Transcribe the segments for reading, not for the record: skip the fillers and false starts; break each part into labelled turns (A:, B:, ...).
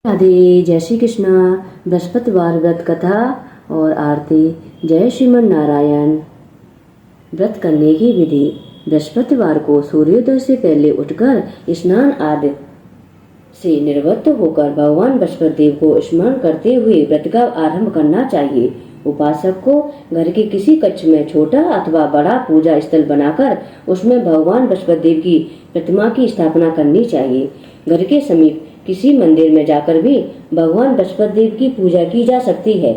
A: राधे। जय श्री कृष्णा। बृहस्पतिवार व्रत कथा और आरती। जय श्रीमन नारायण। व्रत करने की विधि। बृहस्पतिवार को सूर्योदय से पहले उठकर स्नान आदि से निवृत्त होकर भगवान बृहस्पति देव को स्मरण करते हुए व्रत का आरंभ करना चाहिए। उपासक को घर के किसी कक्ष में छोटा अथवा बड़ा पूजा स्थल बनाकर उसमें भगवान बृहस्पति देव की प्रतिमा की स्थापना करनी चाहिए। घर के समीप किसी मंदिर में जाकर भी भगवान बृहस्पति देव की पूजा की जा सकती है।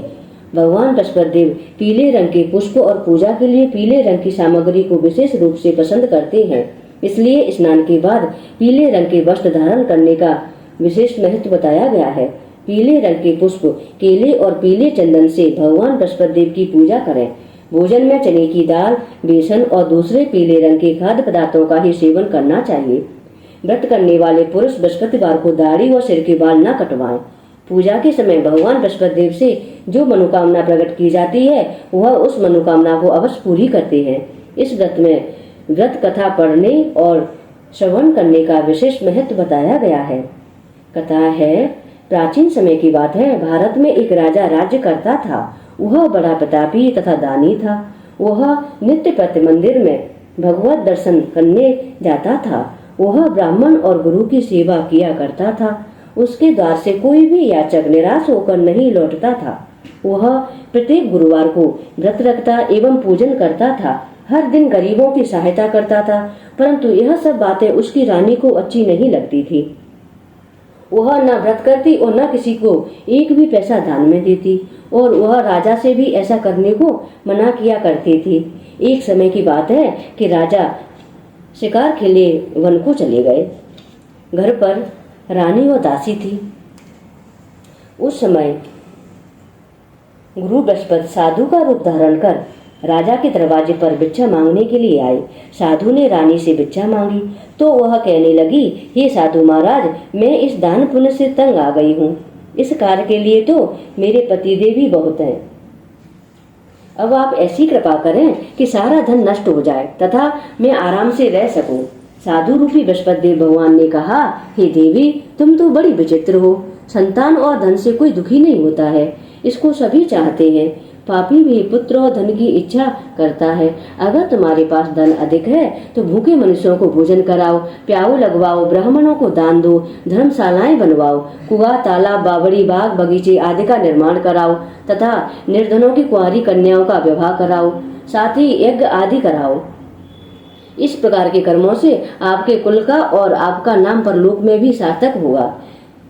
A: भगवान बृहस्पति देव पीले रंग के पुष्प और पूजा के लिए पीले रंग की सामग्री को विशेष रूप से पसंद करते हैं। इसलिए स्नान के बाद पीले रंग के वस्त्र धारण करने का विशेष महत्व बताया गया है। पीले रंग के पुष्प, केले और पीले चंदन से भगवान बृहस्पति देव की पूजा करें। भोजन में चने की दाल, बेसन और दूसरे पीले रंग के खाद्य पदार्थों का ही सेवन करना चाहिए। व्रत करने वाले पुरुष बृहस्पतिवार को दाढ़ी और सिर के बाल न कटवाएं। पूजा के समय भगवान बृहस्पति देव से जो मनोकामना प्रकट की जाती है वह उस मनोकामना को अवश्य पूरी करते हैं। इस व्रत में व्रत कथा पढ़ने और श्रवण करने का विशेष महत्व बताया गया है। कथा है, प्राचीन समय की बात है। भारत में एक राजा राज्य करता था। वह बड़ा प्रतापी तथा दानी था। वह नित्य प्रति मंदिर में भगवत दर्शन करने जाता था। वह ब्राह्मण और गुरु की सेवा किया करता था। उसके द्वार से कोई भी याचक निराश होकर नहीं लौटता था। वह प्रत्येक गुरुवार को व्रत रखता एवं पूजन करता था। हर दिन गरीबों की सहायता करता था, परंतु यह सब बातें उसकी रानी को अच्छी नहीं लगती थी। वह न व्रत करती और न किसी को एक भी पैसा दान में देती, और वह राजा से भी ऐसा करने को मना किया करती थी। एक समय की बात है कि राजा शिकार के लिए वन को चले गए। घर पर रानी और दासी थी। उस समय गुरु बृहस्पति साधु का रूप धारण कर राजा के दरवाजे पर भिक्षा मांगने के लिए आए। साधु ने रानी से भिक्षा मांगी तो वह कहने लगी, हे साधु महाराज, मैं इस दान पुण्य से तंग आ गई हूँ। इस कार्य के लिए तो मेरे पतिदेव ही बहुत हैं। अब आप ऐसी कृपा करें कि सारा धन नष्ट हो जाए तथा मैं आराम से रह सकूं। साधु रूपी बृहस्पति देव भगवान ने कहा, हे देवी, तुम तो बड़ी विचित्र हो। संतान और धन से कोई दुखी नहीं होता है, इसको सभी चाहते हैं। पापी भी पुत्र और धन की इच्छा करता है। अगर तुम्हारे पास धन अधिक है तो भूखे मनुष्यों को भोजन कराओ, प्याऊ लगवाओ, ब्राह्मणों को दान दो, धर्मशालाएं बनवाओ, कुआं, तालाब, बावड़ी, बाग, बगीचे आदि का निर्माण कराओ तथा निर्धनों की कुंवारी कन्याओं का विवाह कराओ, साथ ही यज्ञ आदि कराओ। इस प्रकार के कर्मों से आपके कुल का और आपका नाम परलोक में भी सार्थक होगा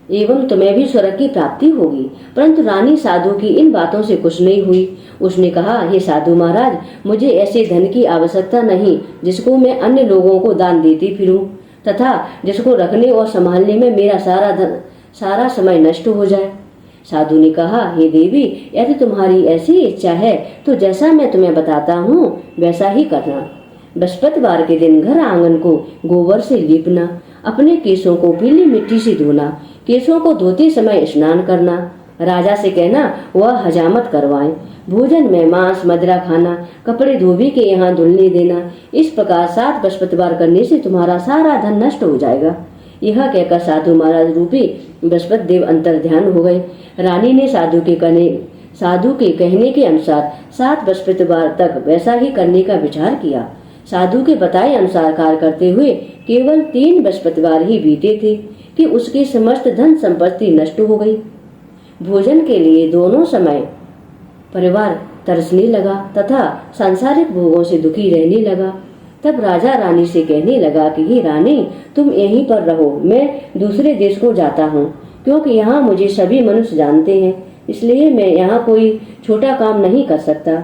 A: एवं तुम्हें भी स्वर्ग की प्राप्ति होगी। परंतु रानी साधु की इन बातों से खुश नहीं हुई। उसने कहा, हे साधु महाराज, मुझे ऐसे धन की आवश्यकता नहीं जिसको मैं अन्य लोगों को दान देती फिरूं तथा जिसको रखने और संभालने में मेरा सारा समय नष्ट हो जाए। साधु ने कहा, हे देवी, यदि तुम्हारी ऐसी इच्छा है तो जैसा मैं तुम्हें बताता हूँ वैसा ही करना। बृहस्पतिवार के दिन घर आंगन को गोबर से लीपना, अपने केशों को पीली मिट्टी से धोना, केशों को धोते समय स्नान करना, राजा से कहना वह हजामत करवाएं, भोजन में मांस मदिरा खाना, कपड़े धोबी के यहाँ धुलने देना। इस प्रकार 7 बृहस्पतिवार करने से तुम्हारा सारा धन नष्ट हो जाएगा। यह कहकर साधु महाराज रूपी बृहस्पति देव अंतर ध्यान हो गए। रानी ने साधु के कहने के अनुसार 7 बृहस्पतिवार तक वैसा ही करने का विचार किया। साधु के बताए अनुसार कार्य करते हुए केवल 3 बृहस्पतिवार ही बीते थे कि उसकी समस्त धन संपत्ति नष्ट हो गई। भोजन के लिए दोनों समय परिवार तरसने लगा तथा सांसारिक भोगों से दुखी रहने लगा। तब राजा रानी से कहने लगा कि हे रानी, तुम यहीं पर रहो, मैं दूसरे देश को जाता हूँ, क्योंकि यहाँ मुझे सभी मनुष्य जानते हैं, इसलिए मैं यहाँ कोई छोटा काम नहीं कर सकता।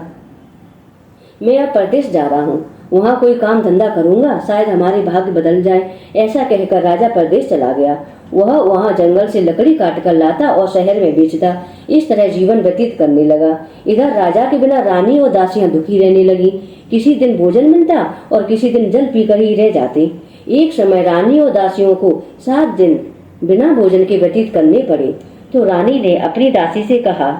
A: मैं अब परदेश जा रहा हूँ, वहाँ कोई काम धंधा करूंगा, शायद हमारे भाग्य बदल जाए। ऐसा कहकर राजा परदेश चला गया। वह वहाँ जंगल से लकड़ी काट कर लाता और शहर में बेचता। इस तरह जीवन व्यतीत करने लगा। इधर राजा के बिना रानी और दासियां दुखी रहने लगी। किसी दिन भोजन मिलता और किसी दिन जल पीकर ही रह जाती। एक समय रानी और दासियों को 7 दिन बिना भोजन के व्यतीत करने पड़े। तो रानी ने अपनी दासी से कहा,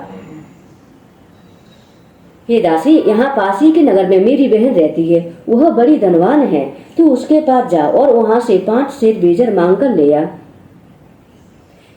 A: हे दासी, यहाँ पास ही के नगर में मेरी बहन रहती है, वह बड़ी धनवान है। तू उसके पास जा और वहाँ से 5 सेर बेजर मांग कर ले आ।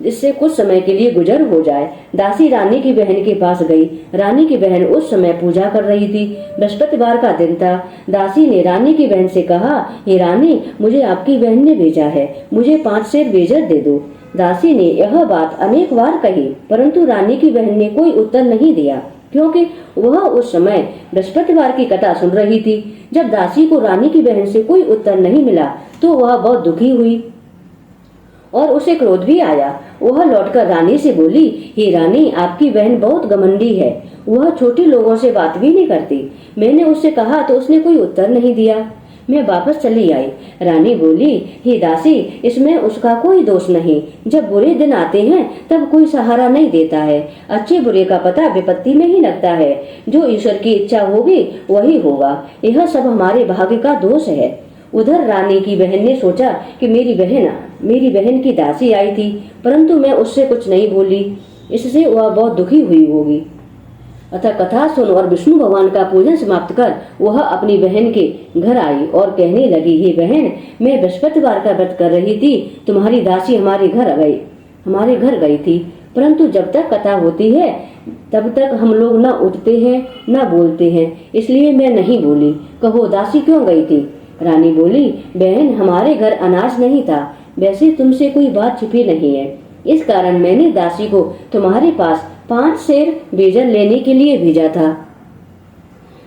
A: जिससे कुछ समय के लिए गुजर हो जाए। दासी रानी की बहन के पास गई। रानी की बहन उस समय पूजा कर रही थी। बृहस्पतिवार का दिन था। दासी ने रानी की बहन से कहा, हे रानी, मुझे आपकी बहन ने भेजा है, मुझे 5 सेर बेजर दे दो। दासी ने यह बात अनेक बार कही, परंतु रानी की बहन ने कोई उत्तर नहीं दिया, क्योंकि वह उस समय बृहस्पतिवार की कथा सुन रही थी। जब दासी को रानी की बहन से कोई उत्तर नहीं मिला तो वह बहुत दुखी हुई और उसे क्रोध भी आया। वह लौटकर रानी से बोली, हे रानी, आपकी बहन बहुत घमंडी है, वह छोटे लोगों से बात भी नहीं करती। मैंने उससे कहा तो उसने कोई उत्तर नहीं दिया। मैं वापस चली आई। रानी बोली, हे दासी, इसमें उसका कोई दोष नहीं। जब बुरे दिन आते हैं तब कोई सहारा नहीं देता है। अच्छे बुरे का पता विपत्ति में ही लगता है। जो ईश्वर की इच्छा होगी वही होगा। यह सब हमारे भाग्य का दोष है। उधर रानी की बहन ने सोचा कि मेरी बहन की दासी आई थी, परंतु मैं उससे कुछ नहीं बोली, इससे वह बहुत दुखी हुई होगी। अतः कथा सुन और विष्णु भगवान का पूजन समाप्त कर वह अपनी बहन के घर आई और कहने लगी, हे बहन, मैं बृहस्पतिवार का व्रत कर रही थी, तुम्हारी दासी हमारे घर गई थी, परंतु जब तक कथा होती है तब तक हम लोग न उठते हैं न बोलते हैं, इसलिए मैं नहीं बोली। कहो, दासी क्यों गई थी? रानी बोली, बहन, हमारे घर अनाज नहीं था, वैसे तुमसे कोई बात छिपी नहीं है, इस कारण मैंने दासी को तुम्हारे पास 5 सेर बेजर लेने के लिए भेजा था।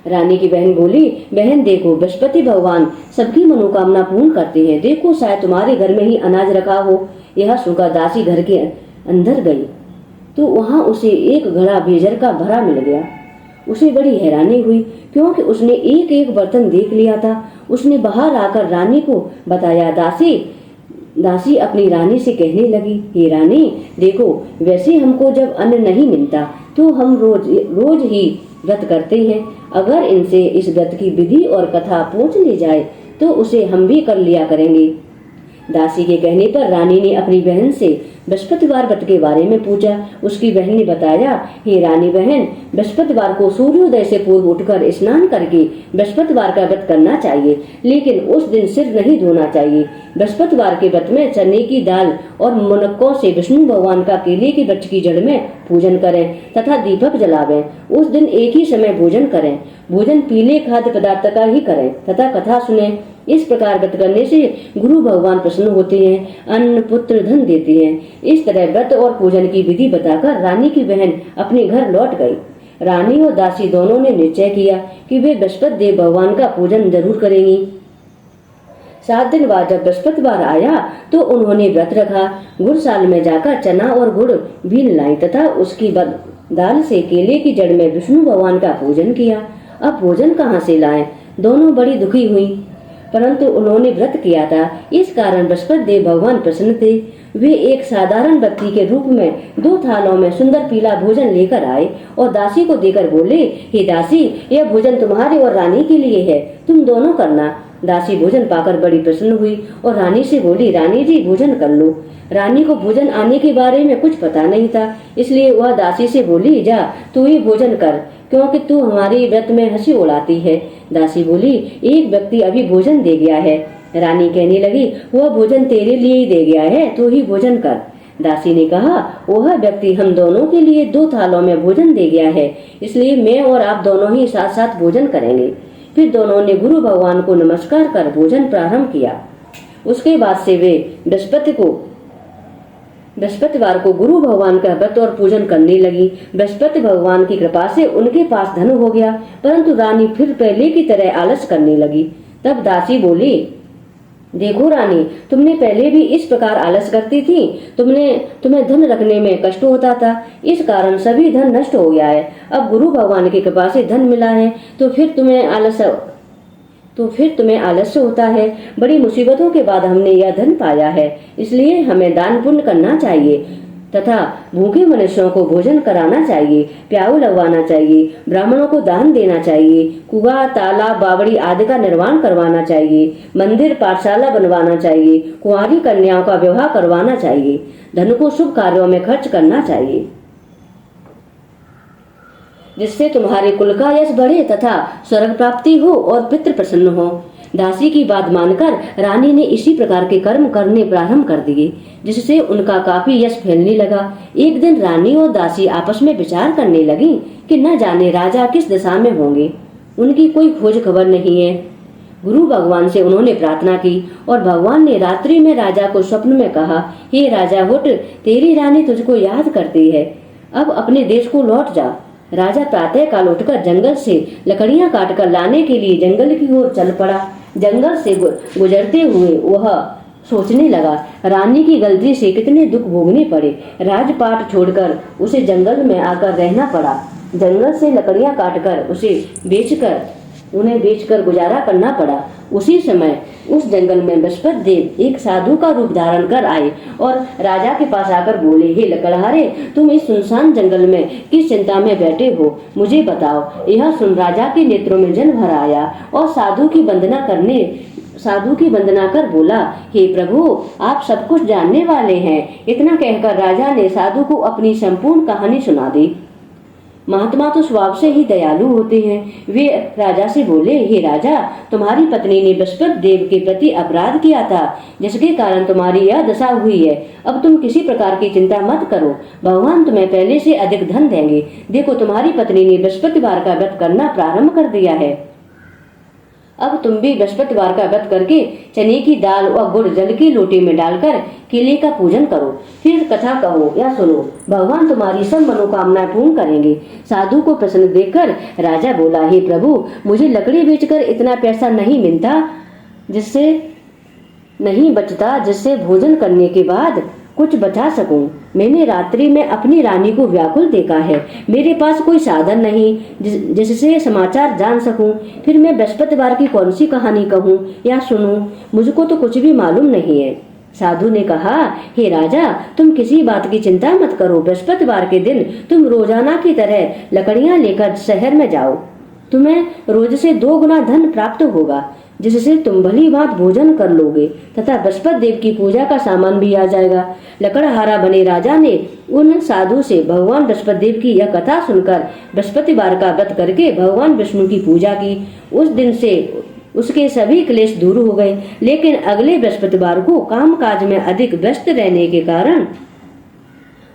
A: रानी की बहन बोली, बहन देखो, बृहस्पति भगवान सबकी मनोकामना पूर्ण करते हैं, देखो शायद तुम्हारे घर में ही अनाज रखा हो। यह सुनकर दासी घर के अंदर गई तो वहां उसे एक घड़ा बेजर का भरा मिल गया। उसे बड़ी हैरानी हुई, क्योंकि उसने एक एक बर्तन देख लिया था। उसने बाहर आकर रानी को बताया। दासी अपनी रानी से कहने लगी, हे रानी, देखो, वैसे हमको जब अन्न नहीं मिलता तो हम रोज ही व्रत करते हैं। अगर इनसे इस व्रत की विधि और कथा पूछ ली जाए तो उसे हम भी कर लिया करेंगे। दासी के कहने पर रानी ने अपनी बहन से बृहस्पतिवार व्रत के बारे में पूछा। उसकी बहन ने बताया, हे रानी बहन, बृहस्पतिवार को सूर्योदय से पूर्व उठकर स्नान करके बृहस्पतिवार का व्रत करना चाहिए, लेकिन उस दिन सिर नहीं धोना चाहिए। बृहस्पतिवार के व्रत में चने की दाल और मुनक्कों से विष्णु भगवान का केले के वृक्ष की जड़ में पूजन करें तथा दीपक जलावें। उस दिन एक ही समय भोजन करें। भोजन पीले खाद्य पदार्थ का ही करें तथा कथा सुने। इस प्रकार व्रत करने से गुरु भगवान प्रसन्न होते हैं, अन्न पुत्र धन देते हैं। इस तरह व्रत और पूजन की विधि बताकर रानी की बहन अपने घर लौट गई। रानी और दासी दोनों ने निश्चय किया कि वे बृहस्पति देव भगवान का पूजन जरूर करेंगी। 7 दिन बाद जब बृहस्पतिवार आया तो उन्होंने व्रत रखा। गुड़साल में जाकर चना और गुड़ बीन लाई तथा उसकी दाल से केले की जड़ में विष्णु भगवान का पूजन किया। अब भोजन कहाँ से लाएं? दोनों बड़ी दुखी हुई, परंतु उन्होंने व्रत किया था, इस कारण बृहस्पति देव भगवान प्रसन्न थे। वे एक साधारण व्यक्ति के रूप में 2 थालों में सुंदर पीला भोजन लेकर आए और दासी को देकर बोले, हे दासी, यह भोजन तुम्हारे और रानी के लिए है, तुम दोनों करना। दासी भोजन पाकर बड़ी प्रसन्न हुई और रानी से बोली, रानी जी, भोजन कर लो। रानी को भोजन आने के बारे में कुछ पता नहीं था, इसलिए वह दासी से बोली, जा तू ही भोजन कर, क्योंकि तू हमारी व्रत में हंसी उड़ाती है। दासी बोली, एक व्यक्ति अभी भोजन दे गया है। रानी कहने लगी, वह भोजन तेरे लिए ही दे गया है, तू ही भोजन कर। दासी ने कहा, वह व्यक्ति हम दोनों के लिए 2 थालों में भोजन दे गया है, इसलिए मैं और आप दोनों ही साथ साथ भोजन करेंगे। फिर दोनों ने गुरु भगवान को नमस्कार कर भोजन प्रारंभ किया। उसके बाद से वे बृहस्पतिवार को गुरु भगवान का व्रत और पूजन करने लगी। बृहस्पति भगवान की कृपा से उनके पास धन हो गया, परंतु रानी फिर पहले की तरह आलस करने लगी। तब दासी बोली, देखो रानी, तुमने पहले भी इस प्रकार आलस करती थी, तुम्हें धन रखने में कष्ट होता था, इस कारण सभी धन नष्ट हो गया है। अब गुरु भगवान की कृपा से धन मिला है तो फिर तुम्हें आलस्य होता है। बड़ी मुसीबतों के बाद हमने यह धन पाया है, इसलिए हमें दान पुण्य करना चाहिए तथा भूखे मनुष्यों को भोजन कराना चाहिए, प्याऊ लगवाना चाहिए, ब्राह्मणों को दान देना चाहिए, कुआं, तालाब, बावड़ी आदि का निर्माण करवाना चाहिए, मंदिर, पाठशाला बनवाना चाहिए, कुंवारी कन्याओं का विवाह करवाना चाहिए, धन को शुभ कार्यों में खर्च करना चाहिए, जिससे तुम्हारे कुल का यश बढ़े तथा स्वर्ग प्राप्ति हो और पितृ प्रसन्न हो। दासी की बात मानकर रानी ने इसी प्रकार के कर्म करने प्रारंभ कर दिए, जिससे उनका काफी यश फैलने लगा। एक दिन रानी और दासी आपस में विचार करने लगी कि न जाने राजा किस दशा में होंगे, उनकी कोई खोज खबर नहीं है। गुरु भगवान से उन्होंने प्रार्थना की और भगवान ने रात्रि में राजा को स्वप्न में कहा, हे राजा हुट, तेरी रानी तुझको याद करती है, अब अपने देश को लौट जा। राजा प्रातः काल उठकर जंगल से लकड़ियां काटकर लाने के लिए जंगल की ओर चल पड़ा। जंगल से गुजरते हुए वह सोचने लगा, रानी की गलती से कितने दुख भोगने पड़े। राजपाट छोड़कर उसे जंगल में आकर रहना पड़ा। जंगल से लकड़ियां काटकर उन्हें बेचकर गुजारा करना पड़ा। उसी समय उस जंगल में बृहस्पति देव एक साधु का रूप धारण कर आए और राजा के पास आकर बोले, हे लकड़हारे, तुम इस सुनसान जंगल में किस चिंता में बैठे हो, मुझे बताओ। यह सुन राजा के नेत्रों में जल भर आया और साधु की वंदना कर बोला, हे प्रभु, आप सब कुछ जानने वाले हैं। इतना कहकर राजा ने साधु को अपनी संपूर्ण कहानी सुना दी। महात्मा तो स्वभाव से ही दयालु होते हैं। वे राजा से बोले, हे राजा, तुम्हारी पत्नी ने बृहस्पति देव के प्रति अपराध किया था, जिसके कारण तुम्हारी यह दशा हुई है। अब तुम किसी प्रकार की चिंता मत करो, भगवान तुम्हें पहले से अधिक धन देंगे। देखो, तुम्हारी पत्नी ने बृहस्पतिवार का व्रत करना प्रारंभ कर दिया है। अब तुम भी बृहस्पतिवार का व्रत करके चने की दाल और गुड़ जल की लोटे में डालकर केले का पूजन करो, फिर कथा कहो या सुनो, भगवान तुम्हारी सब मनोकामनाएं पूर्ण करेंगे। साधु को प्रसन्न देखकर राजा बोला, हे प्रभु, मुझे लकड़ी बेचकर इतना पैसा नहीं बचता जिससे भोजन करने के बाद कुछ बचा सकूं। मैंने रात्रि में अपनी रानी को व्याकुल देखा है। मेरे पास कोई साधन नहीं जिससे समाचार जान सकूं। फिर मैं बृहस्पतिवार की कौन सी कहानी कहूं या सुनूं, मुझको तो कुछ भी मालूम नहीं है। साधु ने कहा, हे राजा, तुम किसी बात की चिंता मत करो। बृहस्पतिवार के दिन तुम रोजाना की तरह लकड़ियां लेकर शहर में जाओ। तुम्हें रोज से 2 गुना धन प्राप्त होगा, जिससे तुम भली भांति भोजन कर लोगे तथा बृहस्पति देव की पूजा का सामान भी आ जाएगा। लकड़हारा बने राजा ने उन साधु से भगवान बृहस्पति देव की यह कथा सुनकर बृहस्पतिवार का व्रत करके भगवान विष्णु की पूजा की। उस दिन से उसके सभी क्लेश दूर हो गए। लेकिन अगले बृहस्पतिवार को कामकाज में अधिक व्यस्त रहने के कारण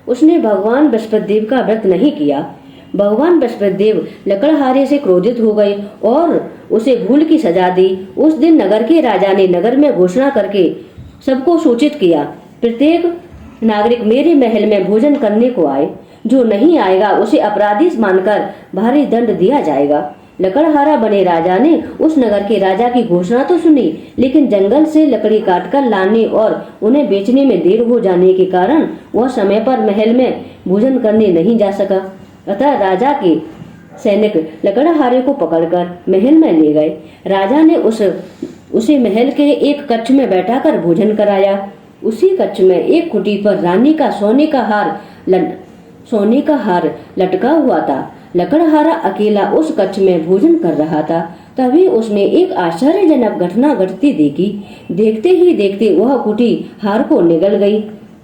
A: उसने भगवान बृहस्पति देव का व्रत नहीं किया। भगवान बृहस्पति देव लकड़हारे से क्रोधित हो गए और उसे भूल की सजा दी। उस दिन नगर के राजा ने नगर में घोषणा करके सबको सूचित किया, प्रत्येक नागरिक मेरे महल में भोजन करने को आए। जो नहीं आएगा उसे अपराधी मानकर भारी दंड दिया जाएगा। लकड़हारा बने राजा ने उस नगर के राजा की घोषणा तो सुनी, लेकिन जंगल से लकड़ी काटकर लाने और उन्हें बेचने में देर हो जाने के कारण वह समय पर महल में भोजन करने नहीं जा सका। अतः राजा के सैनिक लकड़हारे को पकड़कर महल में ले गए। राजा ने उसे महल के एक कक्ष में बैठाकर भोजन कराया। उसी कक्ष में एक कुटी पर रानी का सोने का हार लटका हुआ था। लकड़हारा अकेला उस कक्ष में भोजन कर रहा था। तभी उसने एक आश्चर्यजनक घटना घटती देखी। देखते ही देखते वह कुटी हार को निगल गई।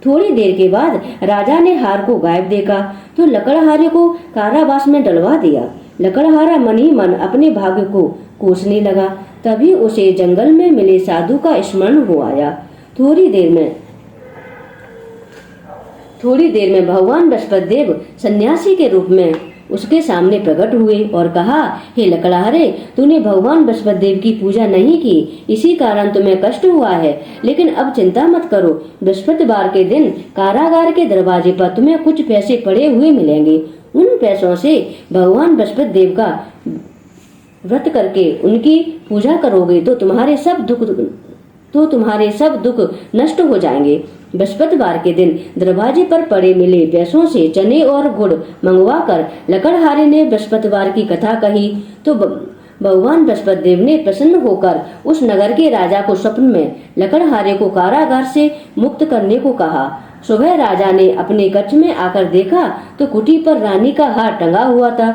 A: थोड़ी देर के बाद राजा ने हार को गायब देखा तो लकड़हारे को कारावास में डलवा दिया। लकड़हारा मन ही मन अपने भाग्य को कोसने लगा। तभी उसे जंगल में मिले साधु का स्मरण हो आया। थोड़ी देर में भगवान बृहस्पति देव सन्यासी के रूप में उसके सामने प्रकट हुए और कहा, हे लकड़हारे, तूने भगवान बृहस्पति देव की पूजा नहीं की, इसी कारण तुम्हें कष्ट हुआ है। लेकिन अब चिंता मत करो, बृहस्पतिवार के दिन कारागार के दरवाजे पर तुम्हें कुछ पैसे पड़े हुए मिलेंगे। उन पैसों से भगवान बृहस्पति देव का व्रत करके उनकी पूजा करोगे तो तुम्हारे सब दुख नष्ट हो जाएंगे। बृहस्पतिवार के दिन दरवाजे पर पड़े मिले पैसों से चने और गुड़ मंगवाकर लकड़हारे ने बृहस्पतिवार की कथा कही तो भगवान बृहस्पति देव ने प्रसन्न होकर उस नगर के राजा को स्वप्न में लकड़हारे को कारागार से मुक्त करने को कहा। सुबह राजा ने अपने कक्ष में आकर देखा तो कुटी पर रानी का हार टंगा हुआ था।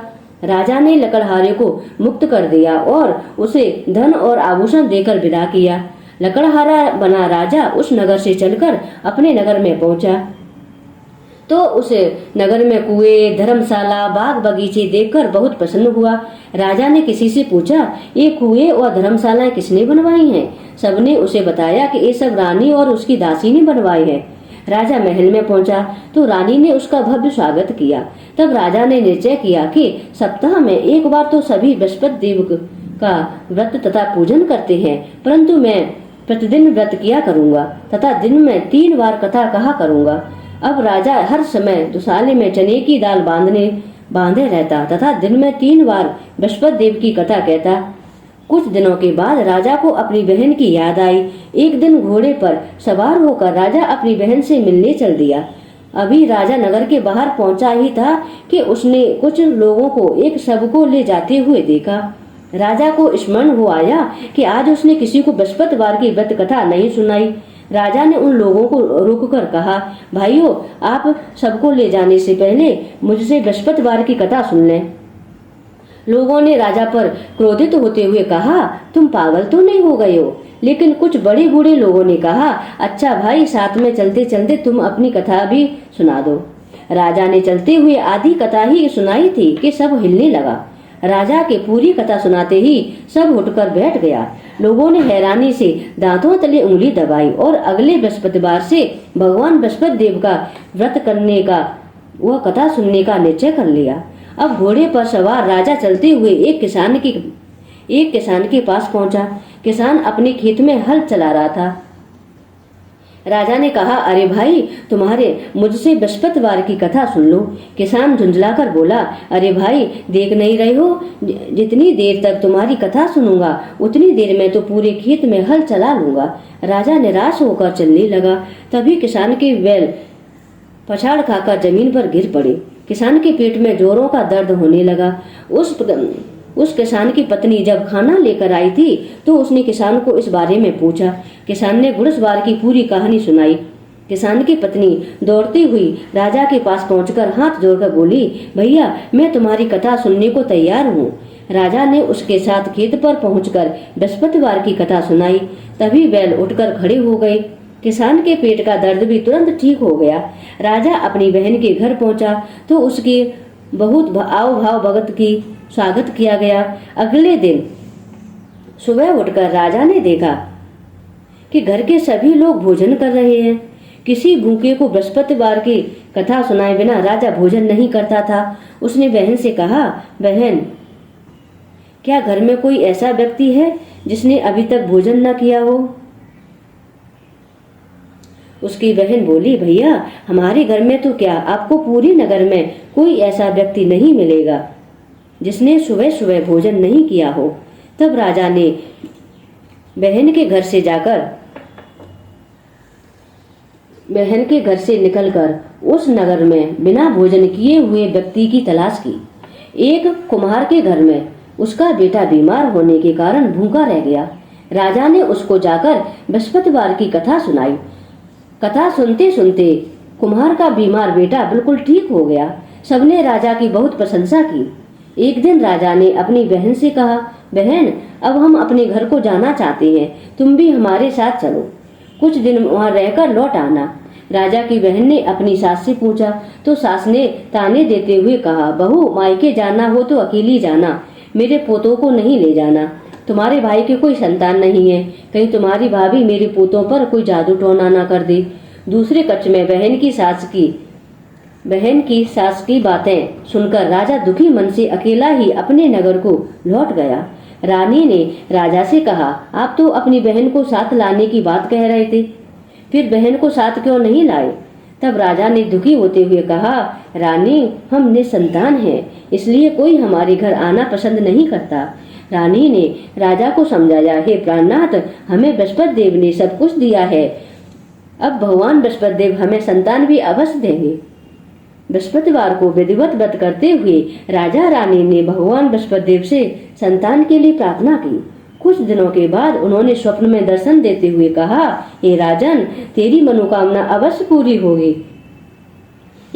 A: राजा ने लकड़हारे को मुक्त कर दिया और उसे धन और आभूषण देकर विदा किया। लकड़हारा बना राजा उस नगर से चलकर अपने नगर में पहुंचा। तो उसे नगर में कुएं, धर्मशाला, बाग बगीचे देखकर बहुत प्रसन्न हुआ। राजा ने किसी से पूछा, ये कुएं और धर्मशालाएं किसने बनवाई हैं? सबने उसे बताया कि ये सब रानी और उसकी दासी ने बनवाई है। राजा महल में पहुंचा तो रानी ने उसका भव्य स्वागत किया। तब राजा ने निश्चय किया कि सप्ताह में एक बार तो सभी बृहस्पति देव का व्रत तथा पूजन करते हैं, परंतु मैं प्रतिदिन व्रत किया करूंगा तथा दिन में 3 बार कथा कहा करूंगा। अब राजा हर समय दुशाले में चने की दाल बांधे रहता तथा दिन में 3 बार बृहस्पति देव की कथा कहता। कुछ दिनों के बाद राजा को अपनी बहन की याद आई। एक दिन घोड़े पर सवार होकर राजा अपनी बहन से मिलने चल दिया। अभी राजा नगर के बाहर पहुंचा ही था कि उसने कुछ लोगों को एक शव को ले जाते हुए देखा। राजा को स्मरण हो आया कि आज उसने किसी को बृहस्पतिवार की व्रत कथा नहीं सुनाई। राजा ने उन लोगों को रोककर कहा, भाइयों, आप सबको ले जाने से पहले मुझसे बृहस्पतिवार की कथा सुन लें। लोगों ने राजा पर क्रोधित होते हुए कहा, तुम पागल तो नहीं हो गए हो? लेकिन कुछ बड़े बूढ़े लोगों ने कहा, अच्छा भाई, साथ में चलते चलते तुम अपनी कथा भी सुना दो। राजा ने चलते हुए आधी कथा ही सुनाई थी कि सब हिलने लगा। राजा के पूरी कथा सुनाते ही सब उठकर बैठ गया। लोगों ने हैरानी से दांतों तले उंगली दबाई और अगले बृहस्पतिवार से भगवान बृहस्पति देव का व्रत करने का वह कथा सुनने का निश्चय कर लिया। अब घोड़े पर सवार राजा चलते हुए एक किसान के पास पहुंचा। किसान अपने खेत में हल चला रहा था। राजा ने कहा, अरे भाई, तुम्हारे मुझसे बृहस्पतिवार की कथा सुन लो। किसान झुंझलाकर बोला, अरे भाई, देख नहीं रहे हो, जितनी देर तक तुम्हारी कथा सुनूंगा उतनी देर में तो पूरे खेत में हल चला लूंगा। राजा निराश होकर चलने लगा। तभी किसान के बैल पछाड़ खाकर जमीन पर गिर पड़े। किसान के पेट में जोरों का दर्द होने लगा। उस किसान की पत्नी जब खाना लेकर आई थी तो उसने किसान को इस बारे में पूछा। किसान ने घुड़सवार की पूरी कहानी सुनाई। किसान की पत्नी दौड़ती हुई राजा के पास पहुंचकर हाथ जोड़कर बोली, भैया, मैं तुम्हारी कथा सुनने को तैयार हूँ। राजा ने उसके साथ खेत पर पहुंचकर बृहस्पतिवार की कथा सुनाई। तभी बैल उठकर खड़े हो गए। किसान के पेट का दर्द भी तुरंत ठीक हो गया। राजा अपनी बहन के घर पहुंचा तो उसके बहुत आव भाव भगत की स्वागत किया गया। अगले दिन सुबह उठकर राजा ने देखा कि घर के सभी लोग भोजन कर रहे हैं। किसी भूखे को बृहस्पतिवार की कथा सुनाए बिना राजा भोजन नहीं करता था। उसने बहन से कहा, बहन, क्या घर में कोई ऐसा व्यक्ति है जिसने अभी तक भोजन न किया हो? उसकी बहन बोली, भैया, हमारे घर में तो क्या, आपको पूरे नगर में कोई ऐसा व्यक्ति नहीं मिलेगा जिसने सुबह सुबह भोजन नहीं किया हो। तब राजा ने बहन के घर से निकलकर उस नगर में बिना भोजन किए हुए व्यक्ति की तलाश की। एक कुम्हार के घर में उसका बेटा बीमार होने के कारण भूखा रह गया। राजा ने उसको जाकर बृहस्पतिवार की कथा सुनाई। कथा सुनते सुनते कुम्हार का बीमार बेटा बिल्कुल ठीक हो गया। सबने राजा की बहुत प्रशंसा की। एक दिन राजा ने अपनी बहन से कहा, बहन, अब हम अपने घर को जाना चाहते हैं, तुम भी हमारे साथ चलो, कुछ दिन वहां रहकर लौट आना। राजा की बहन ने अपनी सास से पूछा तो सास ने ताने देते हुए कहा, बहू, मायके जाना हो तो अकेली जाना, मेरे पोतों को नहीं ले जाना। तुम्हारे भाई के कोई संतान नहीं है, कहीं तुम्हारी भाभी मेरे पोतों पर कोई जादू टोना ना कर दे। दूसरे कक्ष में बहन की सास की बातें सुनकर राजा दुखी मन से अकेला ही अपने नगर को लौट गया। रानी ने राजा से कहा, आप तो अपनी बहन को साथ लाने की बात कह रहे थे, फिर बहन को साथ क्यों नहीं लाए? तब राजा ने दुखी होते हुए कहा, रानी, हम निसंतान हैं, इसलिए कोई हमारे घर आना पसंद नहीं करता। रानी ने राजा को समझाया, हे प्राणनाथ, हमें बृहस्पति देव ने सब कुछ दिया है, अब भगवान बृहस्पति देव हमें संतान भी अवश्य देंगे। बृहस्पतिवार को विधिवत व्रत करते हुए राजा रानी ने भगवान बृहस्पति देव से संतान के लिए प्रार्थना की। कुछ दिनों के बाद उन्होंने स्वप्न में दर्शन देते हुए कहा, हे राजन, तेरी मनोकामना अवश्य पूरी होगी।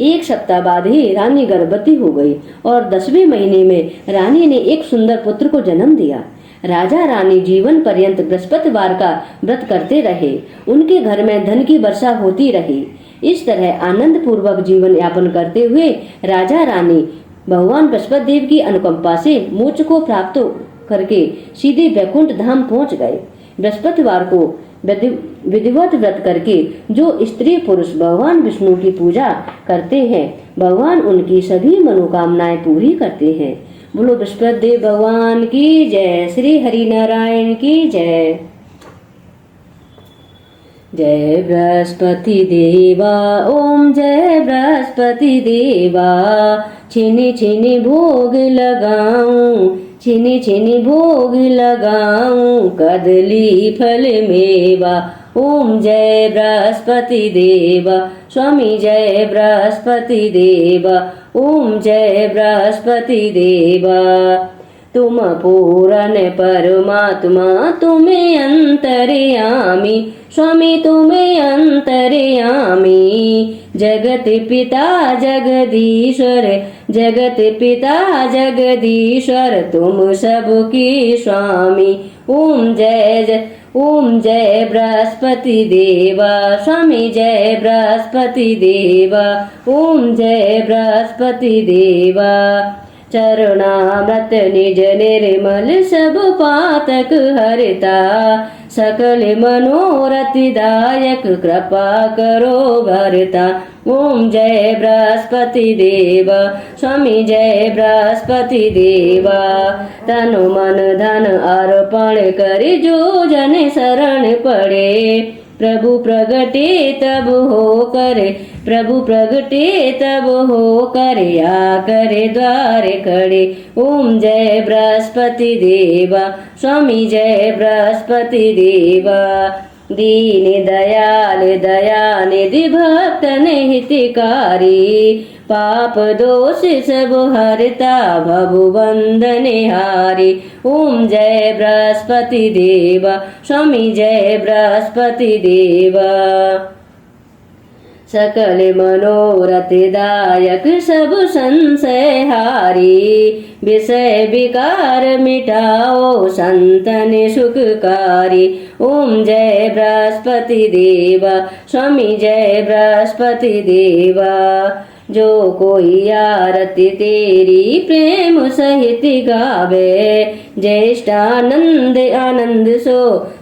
A: 1 सप्ताह बाद ही रानी गर्भवती हो गई और 10वें महीने में रानी ने एक सुंदर पुत्र को जन्म दिया। राजा रानी जीवन पर्यंत बृहस्पतिवार का व्रत करते रहे। उनके घर में धन की वर्षा होती रही। इस तरह आनंद पूर्वक जीवन यापन करते हुए राजा रानी भगवान बृहस्पति देव की अनुकंपा से मोक्ष को प्राप्त करके सीधे वैकुंठ धाम पहुंच गए। बृहस्पतिवार को विधिवत व्रत करके जो स्त्री पुरुष भगवान विष्णु की पूजा करते हैं, भगवान उनकी सभी मनोकामनाएं पूरी करते हैं। बोलो बृहस्पति देव भगवान की जय। श्री हरि नारायण की जय। जय बृहस्पति देवा ओम जय बृहस्पति देवा। छिनी छिनी भोग लगाऊं, छिनी छिनी भोग लगाऊं, कदली फल मेवा। ओम जय बृहस्पति देवा। स्वामी जय बृहस्पति देवा। ओम जय बृहस्पति देवा। तुम पूर्ण परमात्मा तुम्हें अंतर्यामी, स्वामी तुम्हें अंतर्यामी। जगत पिता जगदीश्वर, जगत पिता जगदीश्वर, तुम सबकी स्वामी। ओम जय बृहस्पति देवा। स्वामी जय बृहस्पति देवा। ओम जय बृहस्पति देवा। चरणामृत निज निर्मल सब पातक हरता, सकल मनोरथ दायक कृपा करो भरता। ओम जय बृहस्पति देवा। स्वामी जय बृहस्पति देवा। तन मन धन अर्पण कर जो जन शरण पड़े, प्रभु प्रगटे तब हो करे, प्रभु प्रगटे तब हो करे, आकर द्वार खड़े। ओम जय बृहस्पति देवा। स्वामी जय बृहस्पति देवा। दीन दयाल दयानिधि भक्तन हितकारी, पाप दोष सब हरता भव बंधन हारी। ओम जय बृहस्पति देवा। स्वामी जय बृहस्पति देवा। सकल मनोरथ दायक सब संशय हारी, विषय विकार मिटाओ संतन सुखकारी। ओम जय बृहस्पति देवा। स्वामी जय बृहस्पति देवा। जो कोई आरती तेरी प्रेम सहित गावे, ज्येष्ठानंद आनंद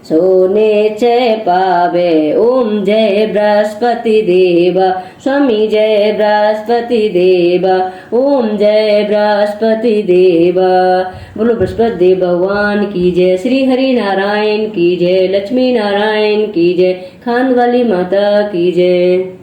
A: सोने चय पावे। ओम जय बृहस्पति देवा। स्वामी जय बृहस्पति देवा। ओम जय बृहस्पति देवा। बोलो बृहस्पति देव भगवान की जय। श्री हरि नारायण की जय। लक्ष्मी नारायण की जय। खांड वाली माता की जय।